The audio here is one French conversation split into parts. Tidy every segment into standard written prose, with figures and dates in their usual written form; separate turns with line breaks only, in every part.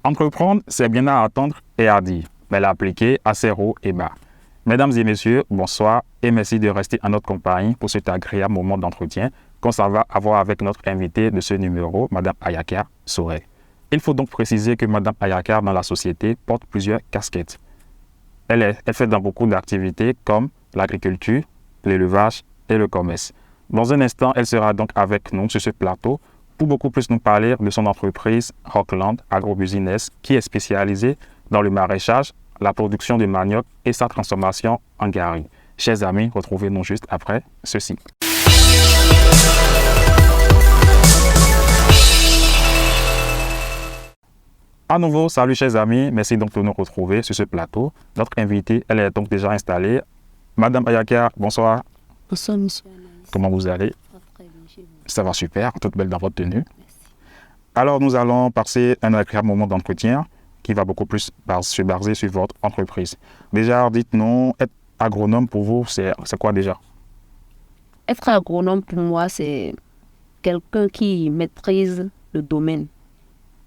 Entreprendre, c'est bien à attendre et à dire, mais l'appliquer à ses hauts et bas. Mesdames et messieurs, bonsoir et merci de rester à notre compagnie pour cet agréable moment d'entretien qu'on va avoir avec notre invitée de ce numéro, Madame Ayakar Sorey. Il faut donc préciser que Madame Ayakar dans la société porte plusieurs casquettes. Elle fait dans beaucoup d'activités comme l'agriculture, l'élevage et le commerce. Dans un instant, elle sera donc avec nous sur ce plateau pour beaucoup plus nous parler de son entreprise Rockland Agrobusiness qui est spécialisée dans le maraîchage, la production de manioc et sa transformation en gari. Chers amis, retrouvez-nous juste après ceci. À nouveau, salut chers amis, merci donc de nous retrouver sur ce plateau. Notre invitée, elle est donc déjà installée. Madame Ayakar, bonsoir.
Bonsoir, monsieur.
Comment vous allez?
Très bien chez vous.
Ça va super, toute belle dans votre tenue.
Merci.
Alors, nous allons passer un agréable moment d'entretien qui va beaucoup plus se baser sur votre entreprise. Déjà, dites-nous, être agronome pour vous, c'est quoi déjà?
Être agronome pour moi, c'est quelqu'un qui maîtrise le domaine,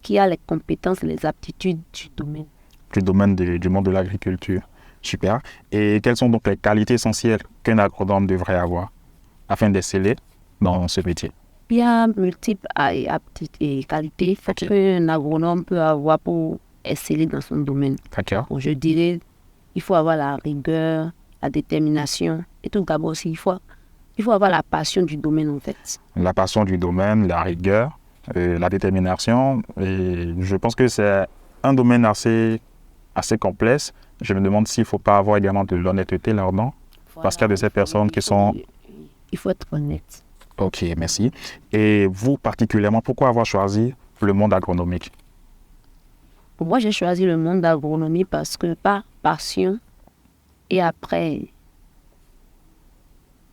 qui a les compétences et les aptitudes du domaine.
Du domaine du monde de l'agriculture. Super. Et quelles sont donc les qualités essentielles qu'un agronome devrait avoir afin d'exceller dans ce métier?
Il y a multiples aptitudes et qualités qu'un agronome peut avoir pour exceller dans son domaine.
D'accord.
Bon, je dirais, il faut avoir la rigueur, la détermination et tout d'abord aussi, il faut avoir la passion du domaine en fait.
La passion du domaine, la rigueur, la détermination. Et je pense que c'est un domaine assez complexe. Je me demande s'il ne faut pas avoir également de l'honnêteté là-dedans.
Voilà,
parce qu'il y a de ces personnes qui sont...
Il faut être honnête.
Ok, merci. Et vous particulièrement, pourquoi avoir choisi le monde agronomique?
Pour moi, j'ai choisi le monde d'agronomie parce que par passion et après,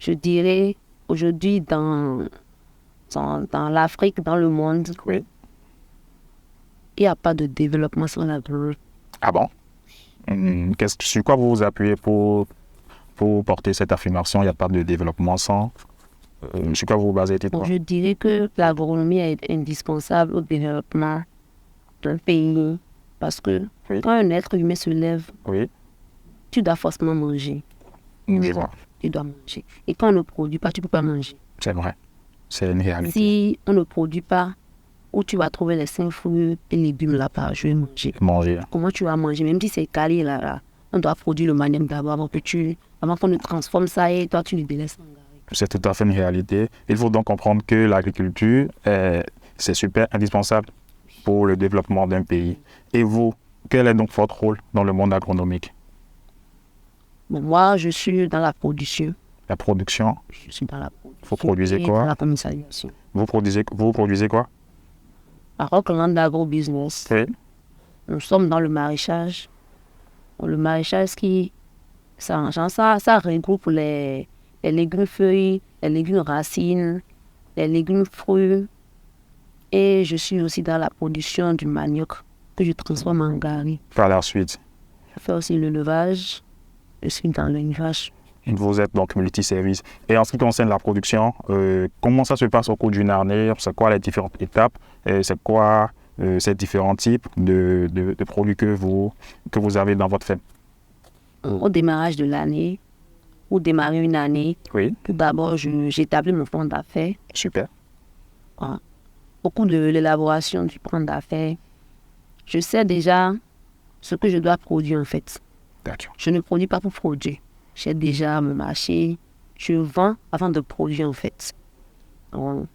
je dirais aujourd'hui dans l'Afrique, dans le monde,
Oui.
il n'y a pas de développement sans l'agronomie.
Ah bon? Sur quoi vous vous appuyez pour porter cette affirmation? Il n'y a pas de développement sans... sur quoi vous vous basez?
Bon, je dirais que l'agronomie est indispensable au développement d'un pays parce que
Oui.
quand un être humain se lève,
Oui.
tu dois forcément manger.
Je vois.
Tu dois manger. Et quand on ne produit pas, tu ne peux pas manger.
C'est vrai. C'est une réalité.
Si on ne produit pas, où tu vas trouver les 5 fruits et légumes là-bas, je vais manger.
Manger.
Comment tu vas manger? Même si c'est calé là, on doit produire le manioc d'abord avant qu'on ne transforme ça et toi tu le délaisses en gari.
C'est tout à fait une réalité. Il faut donc comprendre que l'agriculture, c'est super indispensable pour le développement d'un pays. Et vous, quel est donc votre rôle dans le monde agronomique?
Bon, moi, je suis dans la production.
La production?
Je suis dans la production.
Vous produisez quoi?
Dans la commercialisation.
Vous produisez quoi?
À Rockland Agrobusiness,
Oui.
nous sommes dans le maraîchage. Le maraîchage ça regroupe les légumes feuilles, les légumes racines, les légumes fruits. Et je suis aussi dans la production du manioc que je transforme en gari.
Par la suite.
Je fais aussi l'élevage. Je suis dans l'élevage.
Vous êtes donc multiservice. Et en ce qui concerne la production, comment ça se passe au cours d'une année? C'est quoi les différentes étapes? C'est quoi ces différents types de produits que vous avez dans votre ferme?
Au démarrage de l'année, ou démarrer une année,
Oui.
tout d'abord, j'établis mon plan d'affaires.
Super.
Au cours de l'élaboration du plan d'affaires, je sais déjà ce que je dois produire en fait.
D'accord.
Je ne produis pas pour produire. J'ai déjà mon marché. Je vends avant de produire en fait. Donc,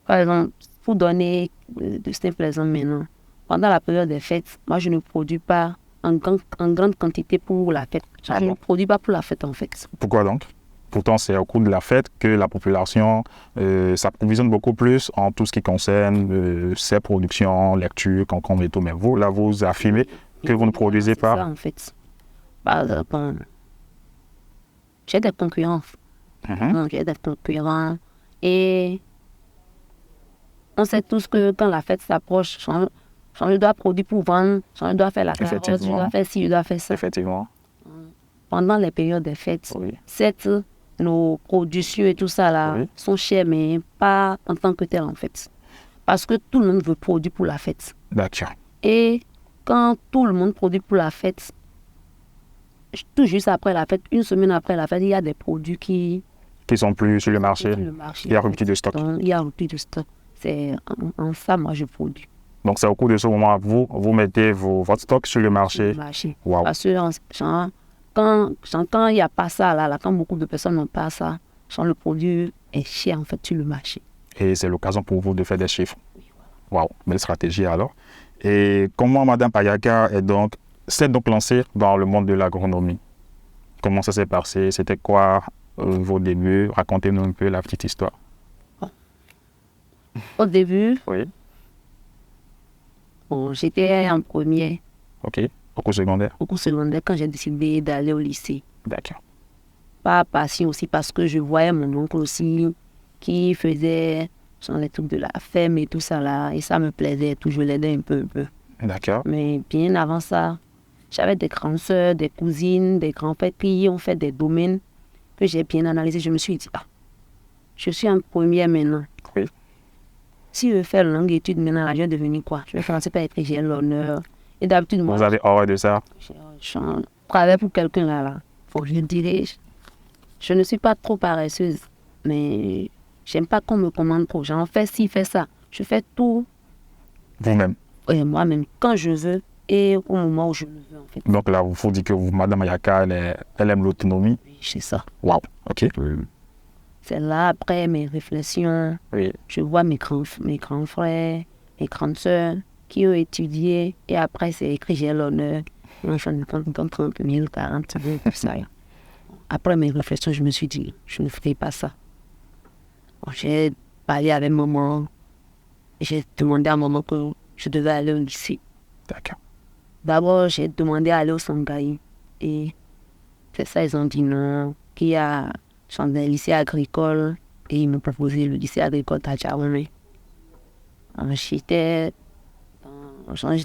par exemple, pour donner de simples exemples maintenant, pendant la période des fêtes, moi je ne produis pas en grande quantité pour la fête. Je ne produis pas pour la fête en fait.
Pourquoi donc? Pourtant, c'est au cours de la fête que la population s'approvisionne beaucoup plus en tout ce qui concerne ses productions, lecture, concombre et tout. Mais vous, là, vous affirmez que vous ne produisez pas.
C'est ça en fait. Par exemple, j'ai des concurrents. Donc, j'ai des concurrents. Et on sait tous que quand la fête s'approche, je dois produire pour vendre, je dois faire la carotte, je dois faire ci, je dois faire ça.
Effectivement.
Pendant les périodes des fêtes,
Oui.
certes, nos productions et tout ça là
Oui.
sont chères, mais pas en tant que tel en fait. Parce que tout le monde veut produire pour la fête.
D'accord.
Et quand tout le monde produit pour la fête, tout juste après la fête, une semaine après la fête, il y a des produits qui
sont plus sur le marché.
sur le marché.
Il y a rupture de stock.
Donc, il y a rupture de stock. C'est en ça, moi, je produis.
Donc, c'est au cours de ce moment, vous mettez votre stock sur le marché. Wow.
Parce que quand il n'y a pas ça, là, quand beaucoup de personnes n'ont pas ça, le produit est cher, en fait, sur le marché.
Et c'est l'occasion pour vous de faire des chiffres. Waouh, belle stratégie alors. Et comment Madame Payaka s'est donc lancée dans le monde de l'agronomie? Comment ça s'est passé? C'était quoi vos débuts? Racontez-nous un peu la petite histoire.
Au début,
oui.
Bon, j'étais en première.
Ok, au cours secondaire.
Au cours secondaire, quand j'ai décidé d'aller au lycée.
D'accord.
Pas passion aussi parce que je voyais mon oncle aussi qui faisait les trucs de la ferme et tout ça là. Et ça me plaisait, tout, je l'aidais un peu.
D'accord.
Mais bien avant ça, j'avais des grandes soeurs, des cousines, des grands-pères qui ont fait des domaines que j'ai bien analysés. Je me suis dit, je suis en première maintenant.
Oui.
Si je fais longue étude maintenant, je vais devenir quoi? Je vais commencer par être j'ai l'honneur. Et d'habitude, moi.
Vous avez horreur de ça?
Je travaille pour quelqu'un là. Faut que je dirais. Je ne suis pas trop paresseuse, mais j'aime pas qu'on me commande trop. J'en fais ci, fais ça. Je fais tout.
Vous-même?
Oui, moi-même, quand je veux et au moment où je le veux, en fait.
Donc là, il faut dire que Madame Payaka, elle aime l'autonomie?
Oui, c'est ça.
Waouh, ok.
C'est là, après mes réflexions,
oui.
Je vois mes grands frères, mes grandes soeurs qui ont étudié. Et après, c'est écrit, j'ai l'honneur. Je suis en 30 000, 40 000, tout ça. Après mes réflexions, je me suis dit, je ne ferai pas ça. Bon, j'ai parlé avec maman. J'ai demandé à maman que je devais aller au lycée.
D'accord.
D'abord, j'ai demandé à aller au Sangaï. Et c'est ça, ils ont dit non. Qu'il y a un lycée agricole. Et ils m'ont proposé le lycée agricole Tadjaoumé. J'étais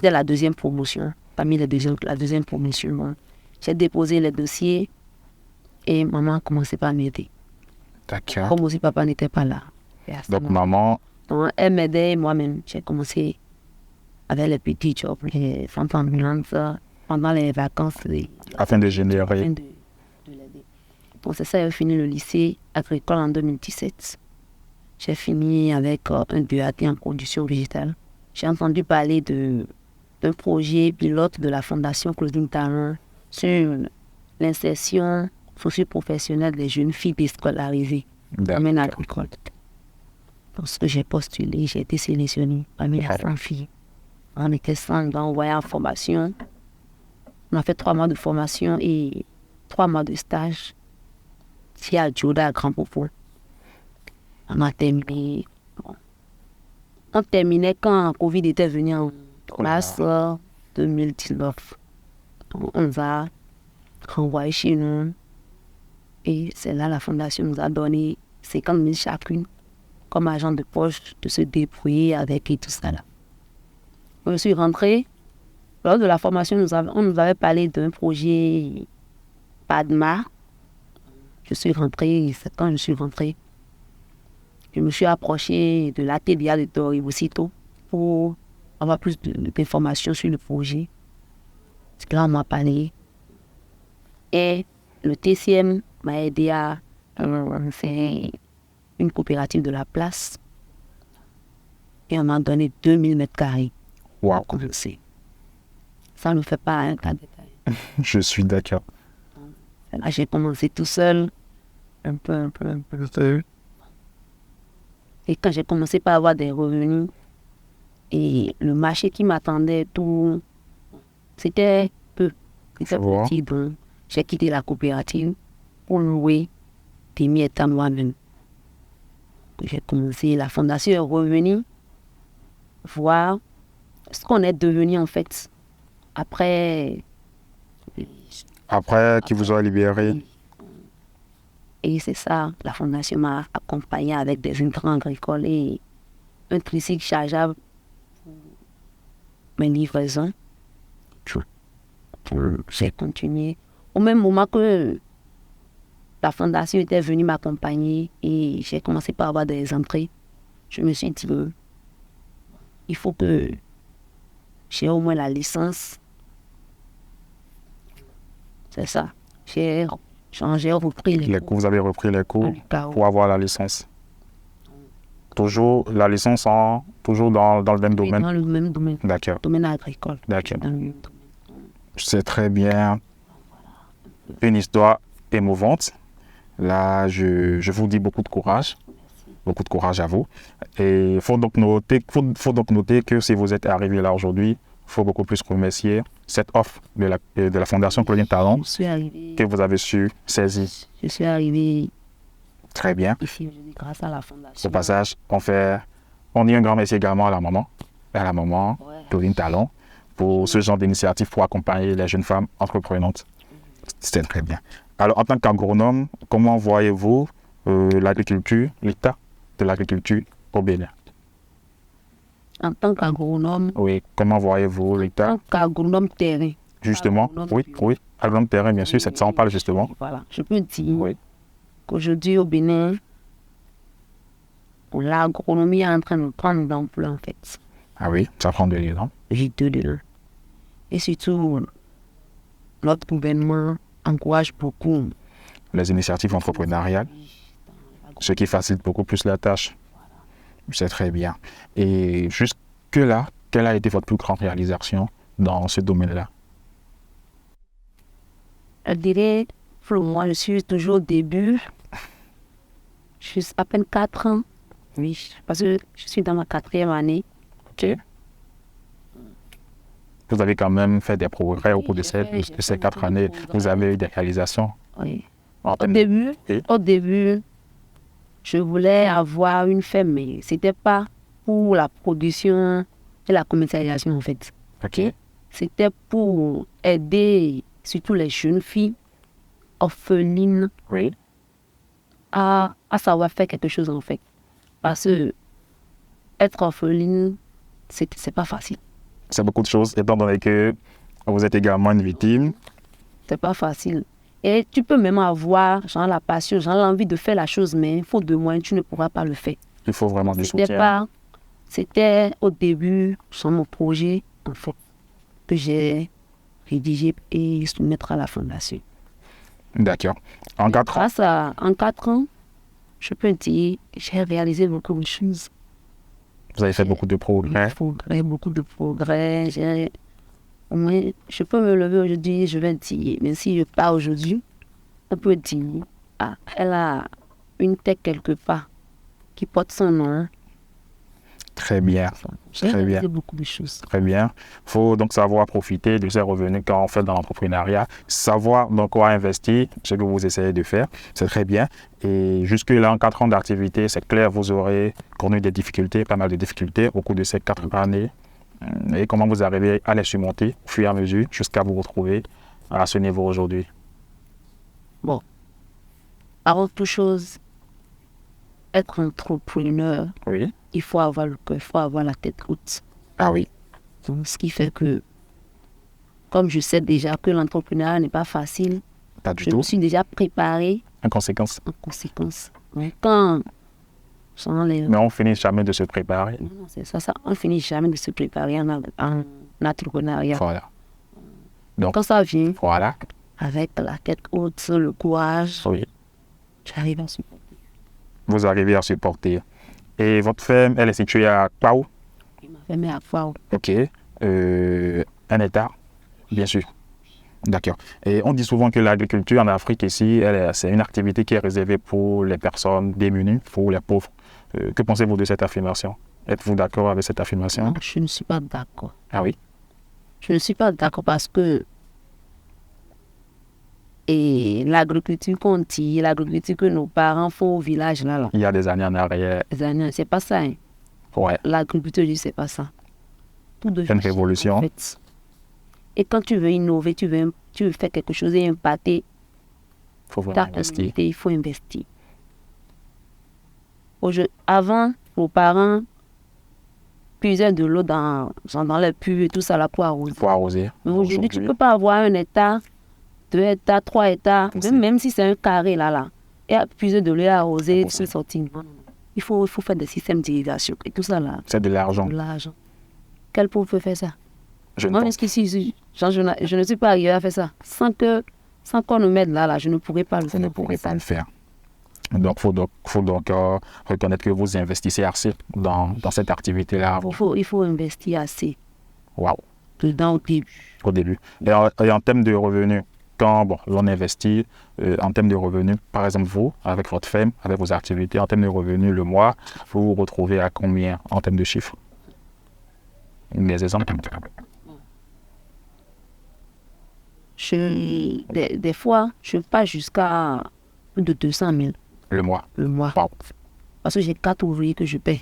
la deuxième promotion. Parmi la deuxième promotion. Bon. J'ai déposé les dossiers. Et maman a commencé par m'aider.
D'accord.
Comme aussi papa n'était pas là.
Donc maman...
Donc, elle m'aidait moi-même. J'ai commencé avec les petits jobs, les ventes ambulantes, pendant les vacances.
Afin de générer.
Afin de l'aider. Donc c'est ça, j'ai fini le lycée agricole en 2017. J'ai fini avec un DEAT en production végétale. J'ai entendu parler d'un projet pilote de la Fondation Claudine Talon sur l'insertion socio-professionnelle des jeunes filles déscolarisées dans le domaine agricole. Parce que j'ai postulé, j'ai été sélectionnée parmi les 100 filles. On était 100, on envoyé en formation. On a fait 3 mois de formation et 3 mois de stage. C'est à Djoda, à Grand Popo. On a terminé. Bon. On terminait quand Covid était venu en mars 2019. On nous a renvoyé chez nous. Et c'est là la fondation nous a donné 50 000 chacune comme agent de poche de se débrouiller avec et tout ça là. Je suis rentrée. Lors de la formation, on nous avait parlé d'un projet PADMA. Je suis rentrée, c'est quand je suis rentrée. Je me suis approchée de l'atelier de Tori aussitôt pour avoir plus d'informations sur le projet. Parce que là, on m'a parlé. Et le TCM m'a aidé à faire une coopérative de la place. Et on m'a donné 2000 mètres carrés.
Wow.
Pour commencer. Ça ne fait pas un cas de détail.
Je suis d'accord.
Là, j'ai commencé tout seul. Un peu. Et quand j'ai commencé par avoir des revenus, et le marché qui m'attendait, tout, c'était peu. C'était petit, donc j'ai quitté la coopérative pour louer des miettes à moi-même. J'ai commencé, la fondation est revenue voir ce qu'on est devenu en fait après
qu'ils vous ont libéré.
Et c'est ça, la fondation m'a accompagné avec des intrants agricoles et un tricycle chargeable pour mes livraisons. J'ai continué. Au même moment que la fondation était venue m'accompagner et j'ai commencé par avoir des entrées, je me suis dit, il faut que j'ai au moins la licence. C'est ça. J'ai repris les cours.
Vous avez repris les cours
l'UCAO.
pour avoir la licence. Toujours la licence toujours dans le même
Oui,
domaine.
dans le même domaine.
D'accord.
Domaine agricole.
D'accord.
Dans le même domaine.
C'est très bien. Une histoire émouvante. Là, je vous dis beaucoup de courage. Beaucoup de courage à vous. Et il faut donc noter que si vous êtes arrivé là aujourd'hui, il faut beaucoup plus remercier cette offre de la Fondation Claudine Talon
Je suis arrivé.
que vous avez su saisir.
Je suis arrivé
Très bien.
ici aujourd'hui grâce à la fondation.
Au passage, on dit un grand merci également à la maman
Ouais.
Claudine Talon, pour ce genre d'initiative pour accompagner les jeunes femmes entreprenantes. C'est très bien. Alors, en tant qu'agronome, comment voyez-vous l'agriculture, l'état de l'agriculture au Bénin?
En tant qu'agronome,
Oui, comment voyez-vous
en
l'état?
tant qu'agronome terrain.
Justement,
agronome
oui, agronome terrain, bien sûr, c'est de ça on parle justement.
Voilà, je peux dire
Oui,
qu'aujourd'hui au Bénin, l'agronomie est en train de prendre d'ampleur en fait.
ah oui, ça prend de l'élan.
J'ai deux de l'un. Et surtout, notre gouvernement encourage beaucoup.
Les initiatives entrepreneuriales, ce qui facilite beaucoup plus la tâche. C'est très bien. Et jusque-là, quelle a été votre plus grande réalisation dans ce domaine-là?
Je dirais, pour moi, je suis toujours au début. Je suis à peine 4 ans. Oui, parce que je suis dans ma 4e année.
Ok. Vous avez quand même fait des progrès au cours de
j'ai fait
ces 4
beaucoup de
années.
progrès.
Vous avez eu des réalisations.
Oui.
En
Au
termes-
début,
Oui.
je voulais avoir une ferme, mais c'était pas pour la production et la commercialisation en fait.
Ok.
C'était pour aider surtout les jeunes filles orphelines
Oui.
à savoir faire quelque chose en fait. Parce que être orpheline, c'est pas facile.
C'est beaucoup de choses, étant donné que vous êtes également une victime.
C'est pas facile. Et tu peux même avoir genre la passion, genre l'envie de faire la chose, mais faute de moyens, tu ne pourras pas le faire.
Il faut vraiment du
C'était
soutien.
c'était au début, sur mon projet, en fait, que j'ai rédigé et soumettre à la fondation.
D'accord. En 4 ans,
En 4 ans, je peux dire, j'ai réalisé beaucoup de choses.
vous avez fait beaucoup de progrès.
Beaucoup de progrès. Au moins, je peux me lever aujourd'hui, je vais dire, mais si je pars aujourd'hui, on peut dire, ah, elle a une tête quelque part qui porte son nom.
Très bien.
J'ai
Très bien.
réalisé beaucoup de choses.
Très bien. Il faut donc savoir profiter de ces revenus quand on fait dans l'entrepreneuriat, savoir dans quoi investir, ce que vous essayez de faire. C'est très bien. Et jusque-là, en 4 ans d'activité, c'est clair, vous aurez connu des difficultés, pas mal de difficultés au cours de ces 4 années. Et comment vous arrivez à les surmonter au fur et à mesure jusqu'à vous retrouver à ce niveau aujourd'hui?
Bon, avant toute chose, être entrepreneur,
Oui.
il faut avoir le cœur, il faut avoir la tête haute.
Ah oui.
Donc, ce qui fait que, comme je sais déjà que l'entrepreneuriat n'est pas facile,
Pas du
je
tout.
me suis déjà préparée
En conséquence.
en conséquence. Donc, quand sans les...
Mais on finit jamais de se préparer.
Non, c'est ça, on finit jamais de se préparer en entrepreneuriat.
Voilà. Donc,
Quand ça vient,
voilà.
avec la tête haute, le courage,
Oui.
j'arrive à supporter.
Vous arrivez à supporter. Et votre ferme, elle est située à Kwao?
Il m'a fait à quoi?
Ok. Un hectare, bien sûr. D'accord. Et on dit souvent que l'agriculture en Afrique ici, c'est une activité qui est réservée pour les personnes démunies, pour les pauvres. Que pensez-vous de cette affirmation? Êtes-vous d'accord avec cette affirmation?
Non, je ne suis pas d'accord.
Ah oui?
Je ne suis pas d'accord parce que et l'agriculture qu'on dit, l'agriculture que nos parents font au village là,
Il y a des années en arrière.
c'est pas ça. Hein.
Ouais.
L'agriculture, c'est pas ça. Tout devient
C'est une révolution.
en fait. Et quand tu veux innover, tu veux faire quelque chose et impacter
Il faut
ta
vraiment investir.
communauté, il faut investir. Avant, nos parents puisaient de l'eau dans les puits et tout ça là pour arroser.
Il faut arroser.
Mais aujourd'hui, tu ne peux pas avoir 1 hectare, 2 hectares, 3 hectares, même si c'est un carré là, et puiser de l'eau et arroser, c'est sorti. Non, non. Il faut faire des systèmes d'irrigation et tout ça là.
C'est de l'argent.
De l'argent. Quel pauvre peut faire ça?
Je ne
Moi,
pense.
jusqu'ici, je ne suis pas arrivé à faire ça. Sans qu'on nous mette là, je ne pourrais pas le
Vous
faire.
ne pourrez pas le faire. Donc, faut donc reconnaître que vous investissez assez dans cette activité-là.
Il faut investir assez
Waouh,
dedans au début.
au début. Et en termes de revenus, quand l'on investit en termes de revenus, par exemple vous, avec votre femme, avec vos activités, en termes de revenus le mois, vous vous retrouvez à combien en termes de chiffres? Des exemples.
Des fois, je passe jusqu'à plus de 200 000
Le mois.
le mois.
Waouh.
Parce que j'ai 4 ouvriers que je paie.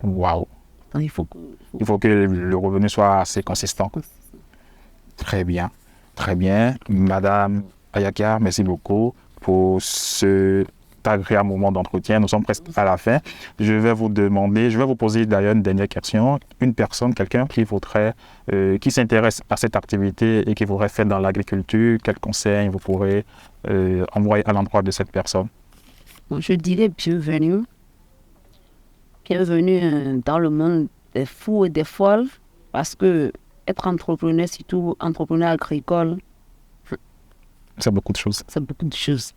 Waouh.
Donc,
Il faut que le revenu soit assez consistant. Très bien. Très bien. Madame Ayaka, merci beaucoup pour cet agréable moment d'entretien. Nous sommes presque à la fin. Je vais vous poser d'ailleurs une dernière question. Une personne, quelqu'un qui s'intéresse à cette activité et qui voudrait faire dans l'agriculture, quel conseil vous pourrez envoyer à l'endroit de cette personne?
Bon, je dirais bienvenue. Bienvenue dans le monde des fous et des folles. Parce que être entrepreneur, surtout entrepreneur agricole,
C'est beaucoup de choses.
c'est beaucoup de choses.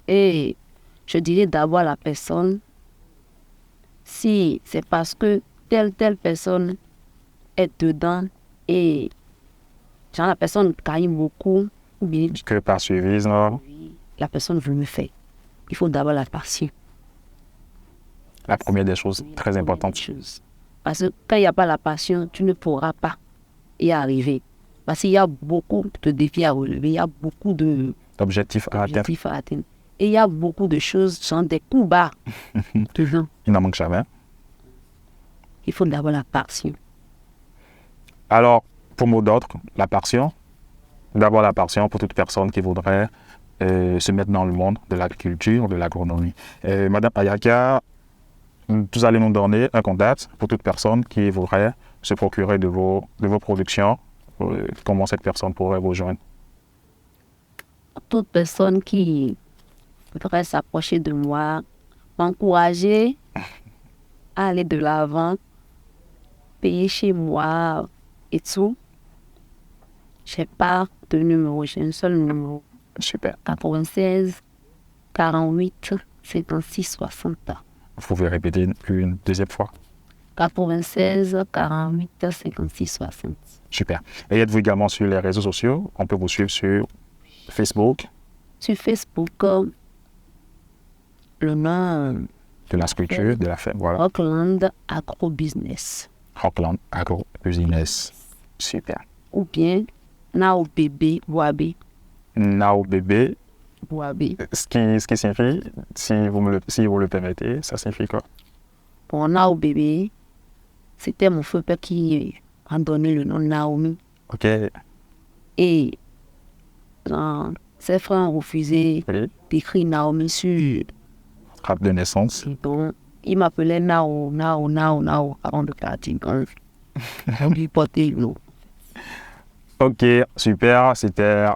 Et je dirais d'abord à la personne, si c'est parce que telle personne est dedans et genre la personne gagne beaucoup, ou bien
Que par suivisme,
la personne veut me faire. Il faut d'abord la passion.
la première des choses très importantes.
Parce que quand il n'y a pas la passion, tu ne pourras pas y arriver. Parce qu'il y a beaucoup de défis à relever, il y a beaucoup
D'objectifs à atteindre,
d'objectifs à atteindre. Et il y a beaucoup de choses, genre des coups bas. Dedans.
il n'en manque jamais.
Il faut d'abord la passion.
Alors, pour mot d'ordre, la passion. D'abord la passion pour toute personne qui voudrait se mettre dans le monde de l'agriculture, de l'agronomie. Madame Ayaka, vous allez nous donner un contact pour toute personne qui voudrait se procurer de vos productions. Comment cette personne pourrait vous joindre?
Toute personne qui voudrait s'approcher de moi, m'encourager à aller de l'avant, payer chez moi et tout. Je n'ai pas de numéro, j'ai un seul numéro.
Super.
96 48 56 60.
Vous pouvez répéter une deuxième fois?
96 48 56 60.
Super. Et êtes-vous également sur les réseaux sociaux? On peut vous suivre sur Facebook,
Sur Facebook, le nom
de la sculpture, de la ferme, voilà.
Rockland Agro-Business.
Rockland Agro Business. Super.
Ou bien Nao Bébé Boabé.
Nao bébé,
Boabé.
ce qui signifie, si vous le permettez, ça signifie quoi?
Pour Nao Bébé, c'était mon frère père qui a donné le nom Naomi.
Ok.
Et ses frères ont refusé
Oui.
d'écrire Naomi sur.
Carte de naissance.
Et donc, il m'appelait Nao avant de partir. On lui portait le nom.
Ok, super. C'était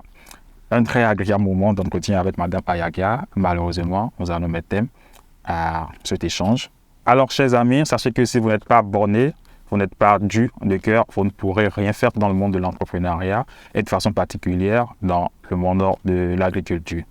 un très agréable moment d'entretien avec Madame Ayaka. Malheureusement, nous allons mettre thème à cet échange. Alors, chers amis, sachez que si vous n'êtes pas borné, vous n'êtes pas dû de cœur, vous ne pourrez rien faire dans le monde de l'entrepreneuriat et de façon particulière dans le monde de l'agriculture.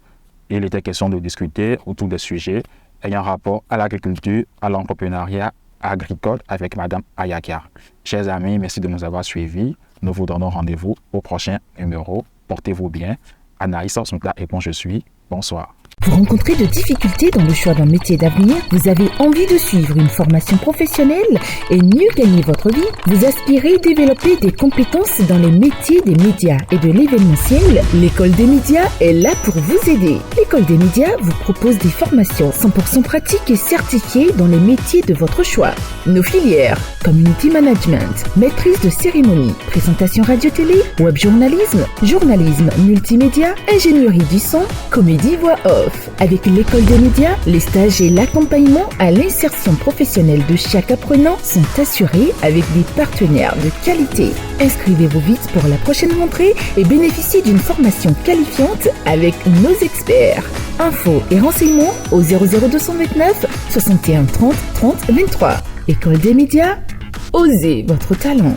Il était question de discuter autour des sujets ayant rapport à l'agriculture, à l'entrepreneuriat agricole avec Madame Ayaka. Chers amis, merci de nous avoir suivis. Nous vous donnons rendez-vous au prochain numéro. Portez-vous bien. Anaïs Orsonta et bon je suis. Bonsoir.
Vous rencontrez de difficultés dans le choix d'un métier d'avenir, vous avez envie de suivre une formation professionnelle et mieux gagner votre vie, vous aspirez développer des compétences dans les métiers des médias et de l'événementiel, l'école des médias est là pour vous aider. L'école des médias vous propose des formations 100% pratiques et certifiées dans les métiers de votre choix. Nos filières, community management, maîtrise de cérémonie, présentation radio-télé, web journalisme, journalisme multimédia, ingénierie du son, comédie voix off. Avec l'école des médias, les stages et l'accompagnement à l'insertion professionnelle de chaque apprenant sont assurés avec des partenaires de qualité. Inscrivez-vous vite pour la prochaine rentrée et bénéficiez d'une formation qualifiante avec nos experts. Infos et renseignements au 00229 61 30 30 23. École des médias, osez votre talent.